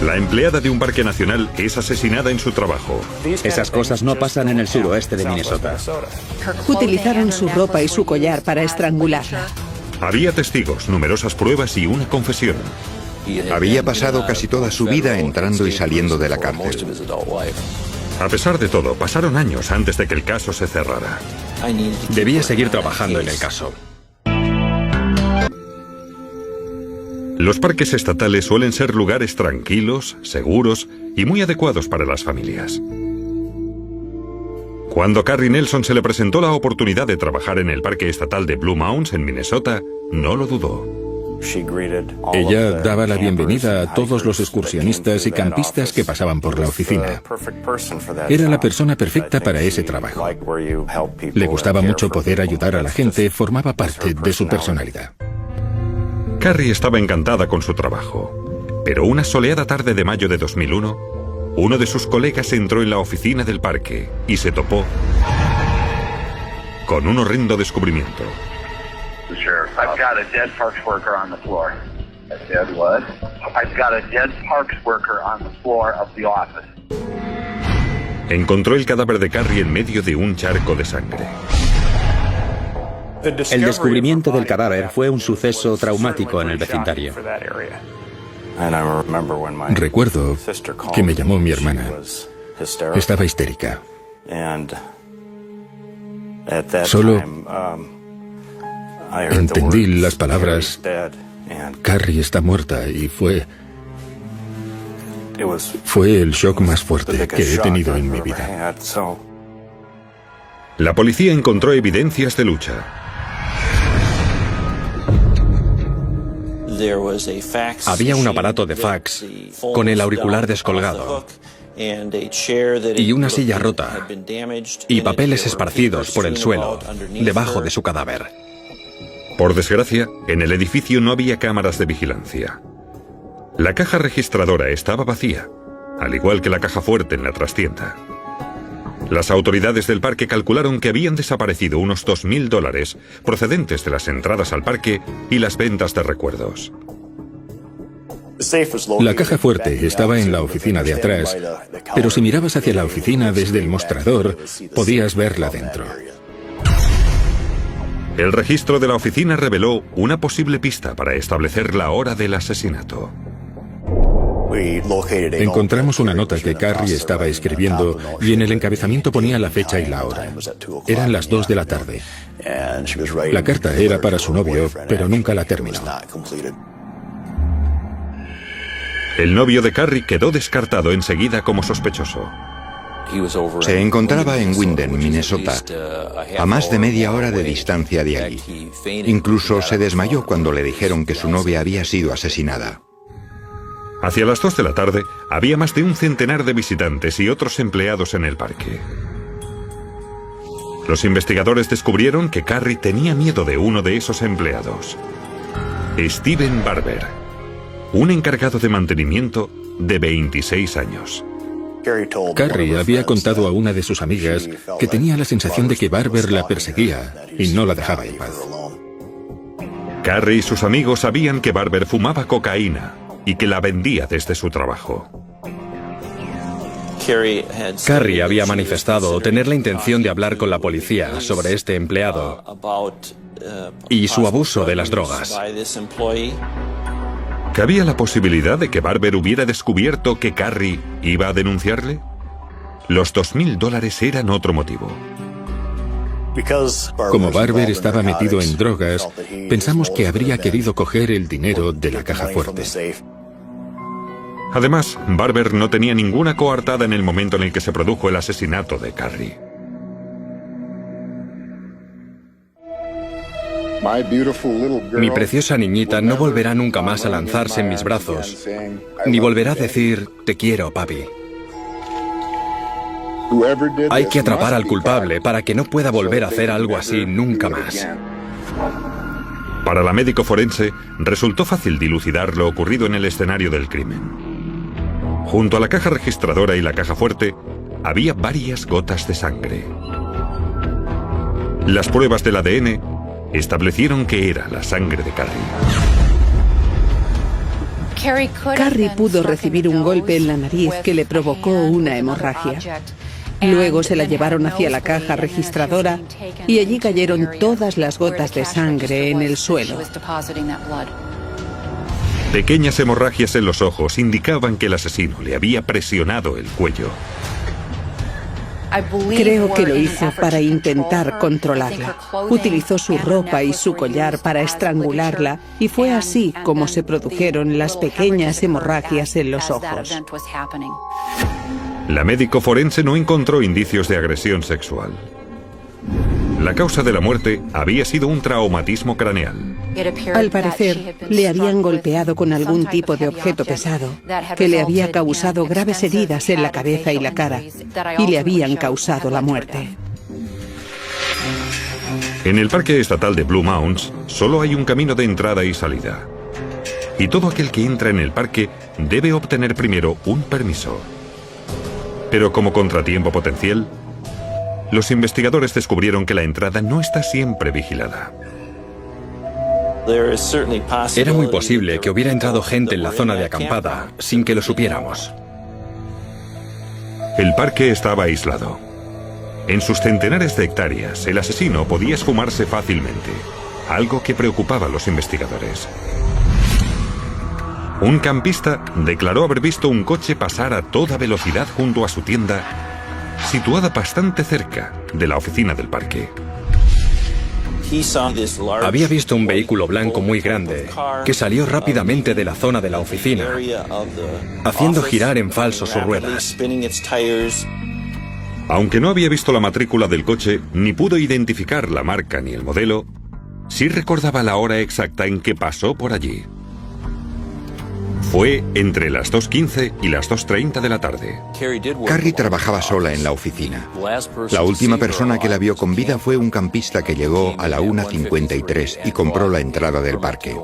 La empleada de un parque nacional es asesinada en su trabajo. Esas cosas no pasan en el suroeste de Minnesota. Utilizaron su ropa y su collar para estrangularla. Había testigos, numerosas pruebas y una confesión. Había pasado casi toda su vida entrando y saliendo de la cárcel. A pesar de todo, pasaron años antes de que el caso se cerrara. Debía seguir trabajando en el caso. Los parques estatales suelen ser lugares tranquilos, seguros y muy adecuados para las familias. Cuando a Carrie Nelson se le presentó la oportunidad de trabajar en el parque estatal de Blue Mounds, en Minnesota, no lo dudó. Ella daba la bienvenida a todos los excursionistas y campistas que pasaban por la oficina. Era la persona perfecta para ese trabajo. Le gustaba mucho poder ayudar a la gente, formaba parte de su personalidad. Carrie estaba encantada con su trabajo, pero una soleada tarde de mayo de 2001, uno de sus colegas entró en la oficina del parque y se topó con un horrendo descubrimiento. I've got a dead parks worker on the floor. A dead what? I've got a dead parks worker on the floor of the office. Encontró el cadáver de Carrie en medio de un charco de sangre. El descubrimiento del cadáver fue un suceso traumático en el vecindario. Recuerdo que me llamó mi hermana. Estaba histérica. Solo entendí las palabras "Carrie está muerta" y fue el shock más fuerte que he tenido en mi vida. La policía encontró evidencias de lucha. Había un aparato de fax con el auricular descolgado y una silla rota y papeles esparcidos por el suelo debajo de su cadáver. Por desgracia, en el edificio no había cámaras de vigilancia. La caja registradora estaba vacía, al igual que la caja fuerte en la trastienda. Las autoridades del parque calcularon que habían desaparecido unos $2,000 procedentes de las entradas al parque y las ventas de recuerdos. La caja fuerte estaba en la oficina de atrás, pero si mirabas hacia la oficina desde el mostrador, podías verla dentro. El registro de la oficina reveló una posible pista para establecer la hora del asesinato. Encontramos una nota que Carrie estaba escribiendo y en el encabezamiento ponía la fecha y la hora. Eran las 2 de la tarde. La carta era para su novio, pero nunca la terminó. El novio de Carrie quedó descartado enseguida como sospechoso. Se encontraba en Winden, Minnesota, a más de media hora de distancia de allí. Incluso se desmayó cuando le dijeron que su novia había sido asesinada. Hacia las 2 de la tarde, había más de un centenar de visitantes y otros empleados en el parque. Los investigadores descubrieron que Carrie tenía miedo de uno de esos empleados, Steven Barber, un encargado de mantenimiento de 26 años. Carrie había contado a una de sus amigas que tenía la sensación de que Barber la perseguía y no la dejaba en paz. Carrie y sus amigos sabían que Barber fumaba cocaína y que la vendía desde su trabajo. Carrie había manifestado tener la intención de hablar con la policía sobre este empleado y su abuso de las drogas. ¿Cabía la posibilidad de que Barber hubiera descubierto que Carrie iba a denunciarle? Los $2,000 eran otro motivo. Como Barber estaba metido en drogas, pensamos que habría querido coger el dinero de la caja fuerte. Además, Barber no tenía ninguna coartada en el momento en el que se produjo el asesinato de Carrie. Mi preciosa niñita no volverá nunca más a lanzarse en mis brazos, ni volverá a decir "te quiero, papi". Hay que atrapar al culpable para que no pueda volver a hacer algo así nunca más. Para la médico forense, resultó fácil dilucidar lo ocurrido en el escenario del crimen. Junto a la caja registradora y la caja fuerte, había varias gotas de sangre. Las pruebas del ADN establecieron que era la sangre de Carrie. Carrie pudo recibir un golpe en la nariz que le provocó una hemorragia. Luego se la llevaron hacia la caja registradora y allí cayeron todas las gotas de sangre en el suelo. Pequeñas hemorragias en los ojos indicaban que el asesino le había presionado el cuello. Creo que lo hizo para intentar controlarla. Utilizó su ropa y su collar para estrangularla y fue así como se produjeron las pequeñas hemorragias en los ojos. La médico forense no encontró indicios de agresión sexual. La causa de la muerte había sido un traumatismo craneal. Al parecer, le habían golpeado con algún tipo de objeto pesado que le había causado graves heridas en la cabeza y la cara y le habían causado la muerte. En el Parque Estatal de Blue Mounds solo hay un camino de entrada y salida. Y todo aquel que entra en el parque debe obtener primero un permiso. Pero como contratiempo potencial, los investigadores descubrieron que la entrada no está siempre vigilada. Era muy posible que hubiera entrado gente en la zona de acampada sin que lo supiéramos. El parque estaba aislado. En sus centenares de hectáreas, el asesino podía esfumarse fácilmente, algo que preocupaba a los investigadores. Un campista declaró haber visto un coche pasar a toda velocidad junto a su tienda, situada bastante cerca de la oficina del parque. Había visto un vehículo blanco muy grande que salió rápidamente de la zona de la oficina, haciendo girar en falso sus ruedas. Aunque no había visto la matrícula del coche, ni pudo identificar la marca ni el modelo, sí recordaba la hora exacta en que pasó por allí. Fue entre las 2:15 y las 2:30 de la tarde. Carrie trabajaba sola en la oficina. La última persona que la vio con vida fue un campista que llegó a la 1:53 y compró la entrada del parque.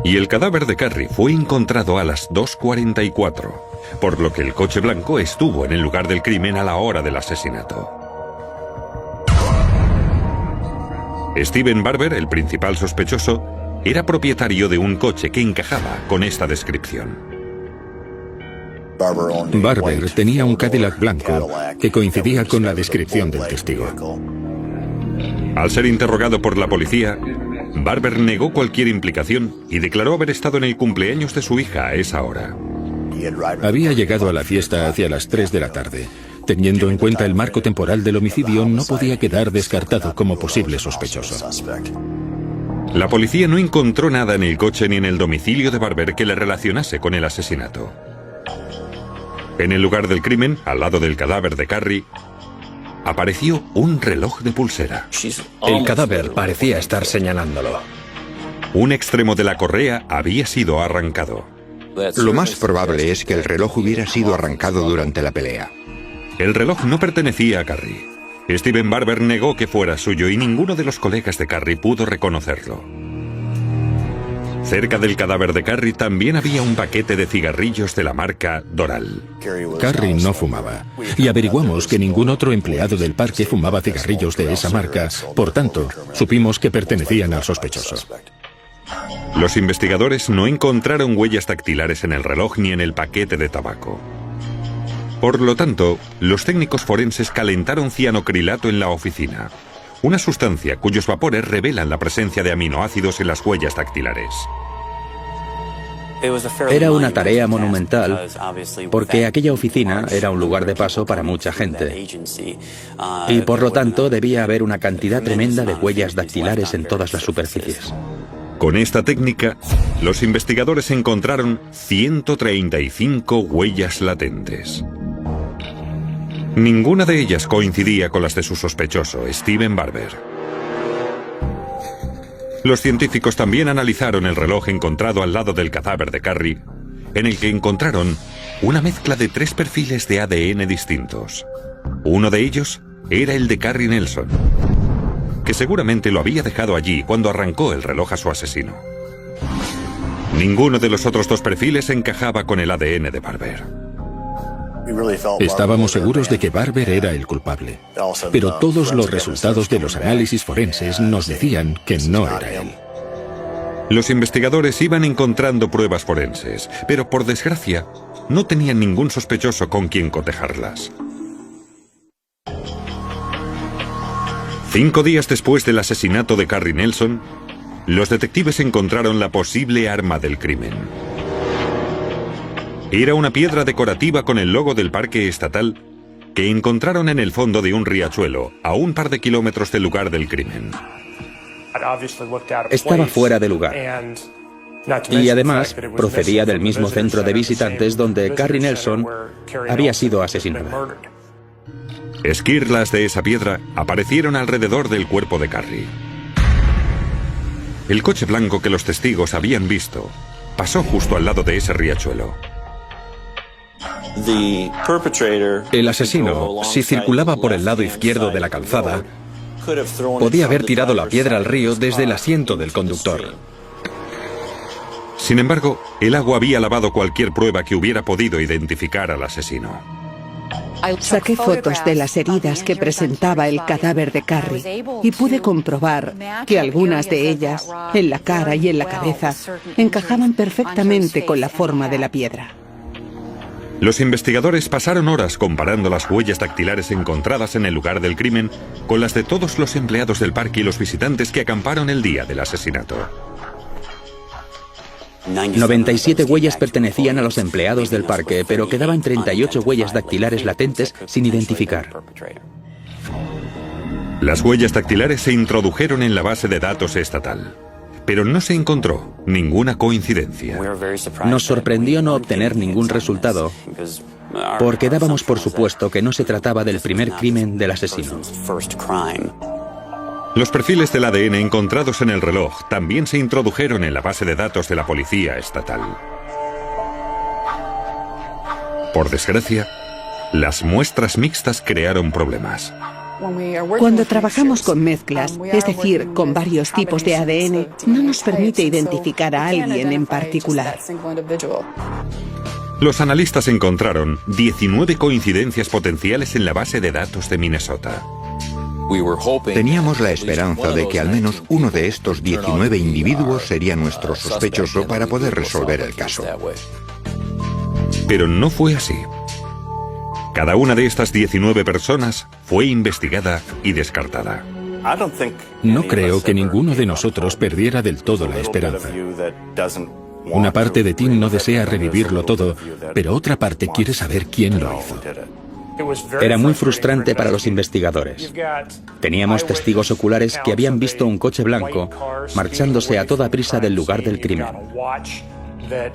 Y el cadáver de Carrie fue encontrado a las 2:44, por lo que el coche blanco estuvo en el lugar del crimen a la hora del asesinato. Steven Barber, el principal sospechoso, era propietario de un coche que encajaba con esta descripción. Barber tenía un Cadillac blanco que coincidía con la descripción del testigo. Al ser interrogado por la policía, Barber negó cualquier implicación y declaró haber estado en el cumpleaños de su hija a esa hora. Había llegado a la fiesta hacia las 3 de la tarde. Teniendo en cuenta el marco temporal del homicidio, no podía quedar descartado como posible sospechoso. La policía no encontró nada en el coche ni en el domicilio de Barber que le relacionase con el asesinato. En el lugar del crimen, al lado del cadáver de Carrie, apareció un reloj de pulsera. El cadáver parecía estar señalándolo. Un extremo de la correa había sido arrancado. Lo más probable es que el reloj hubiera sido arrancado durante la pelea. El reloj no pertenecía a Carrie. Steven Barber negó que fuera suyo y ninguno de los colegas de Carrie pudo reconocerlo. Cerca del cadáver de Carrie también había un paquete de cigarrillos de la marca Doral. Carrie no fumaba, y averiguamos que ningún otro empleado del parque fumaba cigarrillos de esa marca, por tanto, supimos que pertenecían al sospechoso. Los investigadores no encontraron huellas dactilares en el reloj ni en el paquete de tabaco. Por lo tanto, los técnicos forenses calentaron cianocrilato en la oficina, una sustancia cuyos vapores revelan la presencia de aminoácidos en las huellas dactilares. Era una tarea monumental porque aquella oficina era un lugar de paso para mucha gente y por lo tanto debía haber una cantidad tremenda de huellas dactilares en todas las superficies. Con esta técnica, los investigadores encontraron 135 huellas latentes. Ninguna de ellas coincidía con las de su sospechoso, Steven Barber. Los científicos también analizaron el reloj encontrado al lado del cadáver de Carrie, en el que encontraron una mezcla de 3 perfiles de ADN distintos. Uno de ellos era el de Carrie Nelson, que seguramente lo había dejado allí cuando arrancó el reloj a su asesino. Ninguno de los otros 2 perfiles encajaba con el ADN de Barber. Estábamos seguros de que Barber era el culpable, pero todos los resultados de los análisis forenses nos decían que no era él. Los investigadores iban encontrando pruebas forenses, pero por desgracia, no tenían ningún sospechoso con quien cotejarlas. 5 días después del asesinato de Carrie Nelson, los detectives encontraron la posible arma del crimen. Era una piedra decorativa con el logo del parque estatal que encontraron en el fondo de un riachuelo, a un par de kilómetros del lugar del crimen. Estaba fuera de lugar. Y además procedía del mismo centro de visitantes donde Carrie Nelson había sido asesinada. Esquirlas de esa piedra aparecieron alrededor del cuerpo de Carrie. El coche blanco que los testigos habían visto pasó justo al lado de ese riachuelo. El asesino, si circulaba por el lado izquierdo de la calzada, podía haber tirado la piedra al río desde el asiento del conductor. Sin embargo, el agua había lavado cualquier prueba que hubiera podido identificar al asesino. Saqué fotos de las heridas que presentaba el cadáver de Carrie y pude comprobar que algunas de ellas, en la cara y en la cabeza, encajaban perfectamente con la forma de la piedra. Los investigadores pasaron horas comparando las huellas dactilares encontradas en el lugar del crimen con las de todos los empleados del parque y los visitantes que acamparon el día del asesinato. 97 huellas pertenecían a los empleados del parque, pero quedaban 38 huellas dactilares latentes sin identificar. Las huellas dactilares se introdujeron en la base de datos estatal, pero no se encontró ninguna coincidencia. Nos sorprendió no obtener ningún resultado, porque dábamos por supuesto que no se trataba del primer crimen del asesino. Los perfiles del ADN encontrados en el reloj también se introdujeron en la base de datos de la policía estatal. Por desgracia, las muestras mixtas crearon problemas. Cuando trabajamos con mezclas, es decir, con varios tipos de ADN, no nos permite identificar a alguien en particular. Los analistas encontraron 19 coincidencias potenciales en la base de datos de Minnesota. Teníamos la esperanza de que al menos uno de estos 19 individuos sería nuestro sospechoso para poder resolver el caso. Pero no fue así. Cada una de estas 19 personas fue investigada y descartada. No creo que ninguno de nosotros perdiera del todo la esperanza. Una parte de ti no desea revivirlo todo, pero otra parte quiere saber quién lo hizo. Era muy frustrante para los investigadores. Teníamos testigos oculares que habían visto un coche blanco marchándose a toda prisa del lugar del crimen.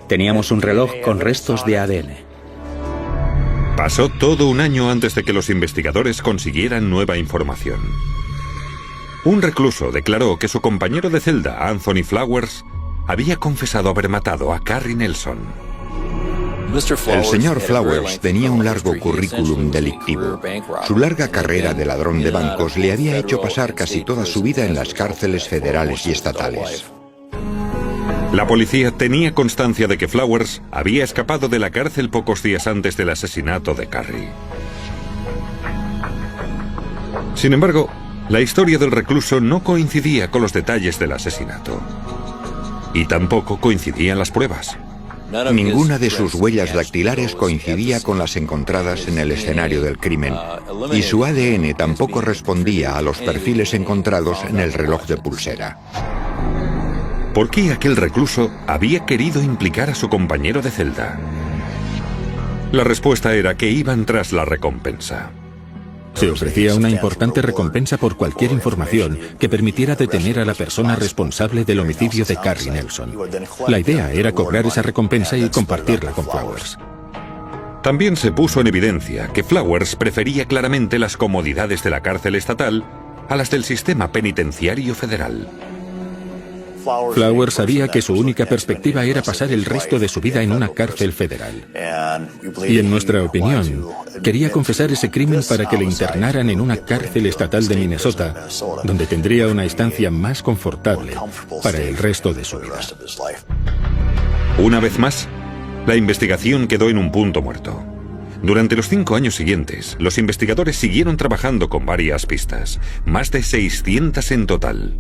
Teníamos un reloj con restos de ADN. Pasó todo un año antes de que los investigadores consiguieran nueva información. Un recluso declaró que su compañero de celda, Anthony Flowers, había confesado haber matado a Carrie Nelson. El señor Flowers tenía un largo currículum delictivo. Su larga carrera de ladrón de bancos le había hecho pasar casi toda su vida en las cárceles federales y estatales. La policía tenía constancia de que Flowers había escapado de la cárcel pocos días antes del asesinato de Carrie. Sin embargo, la historia del recluso no coincidía con los detalles del asesinato. Y tampoco coincidían las pruebas. Ninguna de sus huellas dactilares coincidía con las encontradas en el escenario del crimen, y su ADN tampoco respondía a los perfiles encontrados en el reloj de pulsera. ¿Por qué aquel recluso había querido implicar a su compañero de celda? La respuesta era que iban tras la recompensa. Se ofrecía una importante recompensa por cualquier información que permitiera detener a la persona responsable del homicidio de Carrie Nelson. La idea era cobrar esa recompensa y compartirla con Flowers. También se puso en evidencia que Flowers prefería claramente las comodidades de la cárcel estatal a las del sistema penitenciario federal. Flowers sabía que su única perspectiva era pasar el resto de su vida en una cárcel federal. Y en nuestra opinión, quería confesar ese crimen para que le internaran en una cárcel estatal de Minnesota, donde tendría una estancia más confortable para el resto de su vida. Una vez más, la investigación quedó en un punto muerto. Durante los 5 años siguientes, los investigadores siguieron trabajando con varias pistas, más de 600 en total.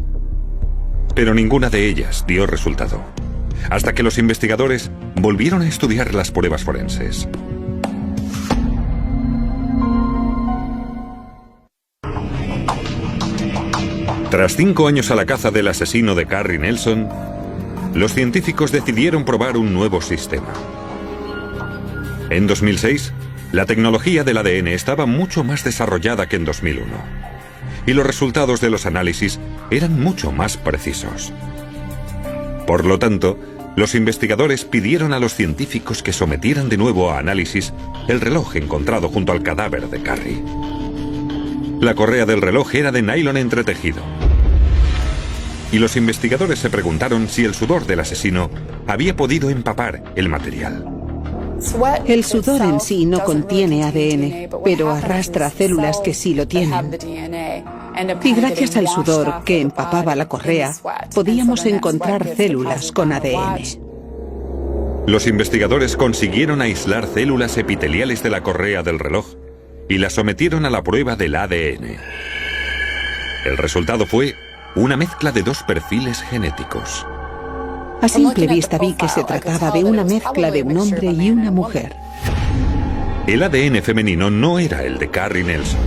Pero ninguna de ellas dio resultado, hasta que los investigadores volvieron a estudiar las pruebas forenses. Tras 5 años a la caza del asesino de Carrie Nelson, los científicos decidieron probar un nuevo sistema. En 2006, la tecnología del ADN estaba mucho más desarrollada que en 2001, y los resultados de los análisis eran mucho más precisos. Por lo tanto, los investigadores pidieron a los científicos que sometieran de nuevo a análisis el reloj encontrado junto al cadáver de Carrie. La correa del reloj era de nylon entretejido, y los investigadores se preguntaron si el sudor del asesino había podido empapar el material. El sudor en sí no contiene ADN, pero arrastra células que sí lo tienen. Y gracias al sudor que empapaba la correa, podíamos encontrar células con ADN. Los investigadores consiguieron aislar células epiteliales de la correa del reloj y las sometieron a la prueba del ADN. El resultado fue una mezcla de 2 perfiles genéticos. A simple vista vi que se trataba de una mezcla de un hombre y una mujer. El ADN femenino no era el de Carrie Nelson,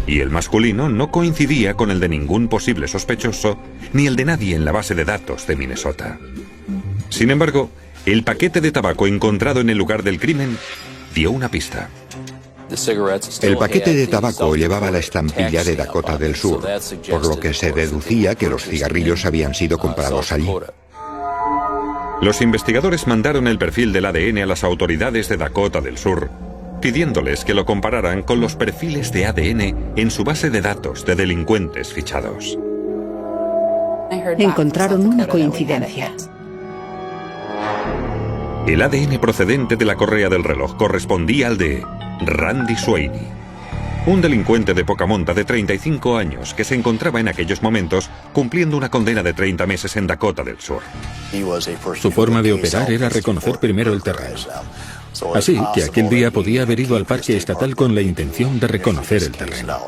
y el masculino no coincidía con el de ningún posible sospechoso ni el de nadie en la base de datos de Minnesota. Sin embargo, el paquete de tabaco encontrado en el lugar del crimen dio una pista. El paquete de tabaco llevaba la estampilla de Dakota del Sur, por lo que se deducía que los cigarrillos habían sido comprados allí. Los investigadores mandaron el perfil del ADN a las autoridades de Dakota del Sur, pidiéndoles que lo compararan con los perfiles de ADN en su base de datos de delincuentes fichados. Encontraron una coincidencia. El ADN procedente de la correa del reloj correspondía al de Randy Sweeney, un delincuente de poca monta de 35 años que se encontraba en aquellos momentos cumpliendo una condena de 30 meses en Dakota del Sur. Su forma de operar era reconocer primero el terreno. Así que aquel día podía haber ido al parque estatal con la intención de reconocer el terreno.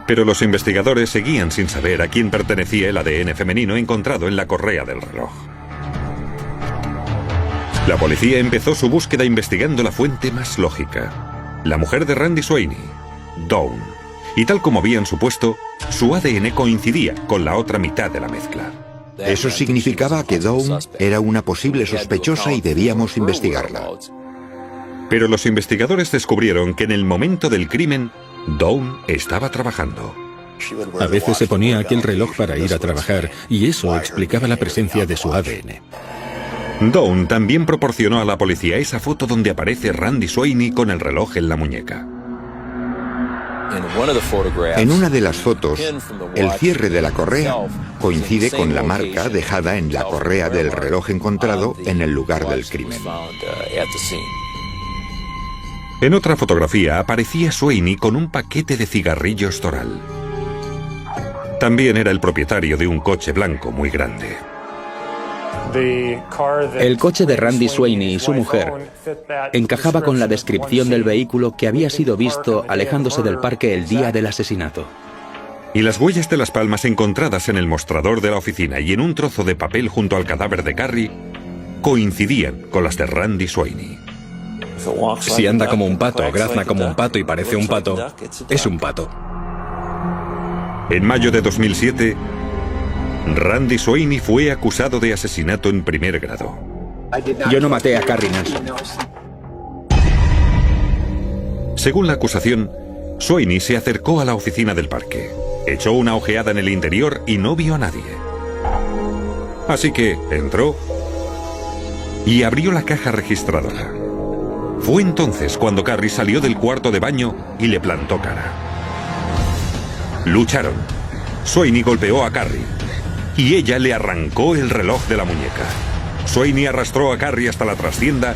Pero los investigadores seguían sin saber a quién pertenecía el ADN femenino encontrado en la correa del reloj. La policía empezó su búsqueda investigando la fuente más lógica, la mujer de Randy Sweeney, Dawn, y tal como habían supuesto, su ADN coincidía con la otra mitad de la mezcla. Eso significaba que Dawn era una posible sospechosa y debíamos investigarla. Pero los investigadores descubrieron que en el momento del crimen, Dawn estaba trabajando. A veces se ponía aquel reloj para ir a trabajar y eso explicaba la presencia de su ADN. Dawn también proporcionó a la policía esa foto donde aparece Randy Sweeney con el reloj en la muñeca. En una de las fotos, el cierre de la correa coincide con la marca dejada en la correa del reloj encontrado en el lugar del crimen. En otra fotografía aparecía Sweeney con un paquete de cigarrillos Doral. También era el propietario de un coche blanco muy grande. El coche de Randy Sweeney y su mujer encajaba con la descripción del vehículo que había sido visto alejándose del parque el día del asesinato. Y las huellas de las palmas encontradas en el mostrador de la oficina y en un trozo de papel junto al cadáver de Carrie coincidían con las de Randy Sweeney. Si anda como un pato, grazna como un pato y parece un pato, es un pato. En mayo de 2007, Randy Sweeney fue acusado de asesinato en primer grado. Yo no maté a Carrie Nelson. Según la acusación, Sweeney se acercó a la oficina del parque, echó una ojeada en el interior y no vio a nadie. Así que entró y abrió la caja registradora. Fue entonces cuando Carrie salió del cuarto de baño y le plantó cara. Lucharon. Sweeney golpeó a Carrie y ella le arrancó el reloj de la muñeca. Sweeney arrastró a Carrie hasta la trastienda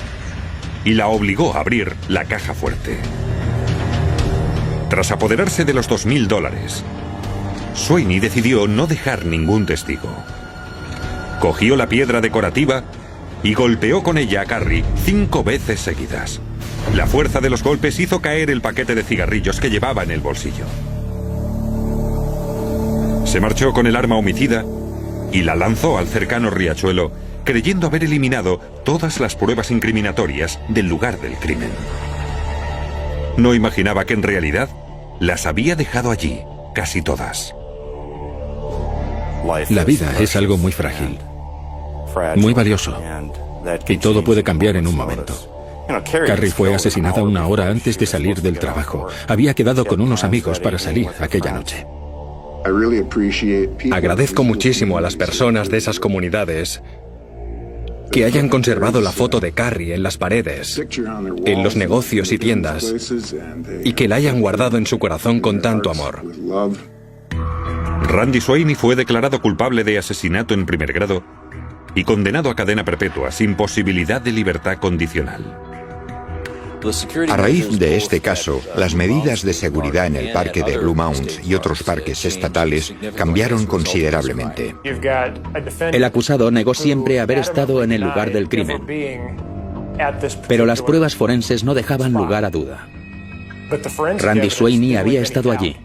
y la obligó a abrir la caja fuerte. Tras apoderarse de los $2,000, Sweeney decidió no dejar ningún testigo. Cogió la piedra decorativa y golpeó con ella a Carrie 5 veces seguidas. La fuerza de los golpes hizo caer el paquete de cigarrillos que llevaba en el bolsillo. Se marchó con el arma homicida y la lanzó al cercano riachuelo, creyendo haber eliminado todas las pruebas incriminatorias del lugar del crimen. No imaginaba que en realidad las había dejado allí, casi todas. La vida es algo muy frágil, muy valioso, y todo puede cambiar en un momento. Carrie fue asesinada una hora antes de salir del trabajo. Había quedado con unos amigos para salir aquella noche. Agradezco muchísimo a las personas de esas comunidades que hayan conservado la foto de Carrie en las paredes, en los negocios y tiendas, y que la hayan guardado en su corazón con tanto amor. Randy Sweeney fue declarado culpable de asesinato en primer grado y condenado a cadena perpetua sin posibilidad de libertad condicional. A raíz de este caso, las medidas de seguridad en el parque de Blue Mounds y otros parques estatales cambiaron considerablemente. El acusado negó siempre haber estado en el lugar del crimen, pero las pruebas forenses no dejaban lugar a duda. Randy Sweeney había estado allí,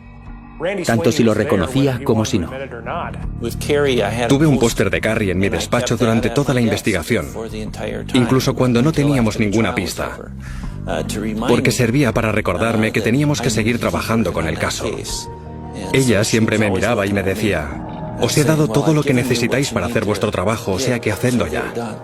tanto si lo reconocía como si no. Tuve un póster de Carrie en mi despacho durante toda la investigación, incluso cuando no teníamos ninguna pista, porque servía para recordarme que teníamos que seguir trabajando con el caso. Ella siempre me miraba y me decía: os he dado todo lo que necesitáis para hacer vuestro trabajo, o sea que hacedlo ya.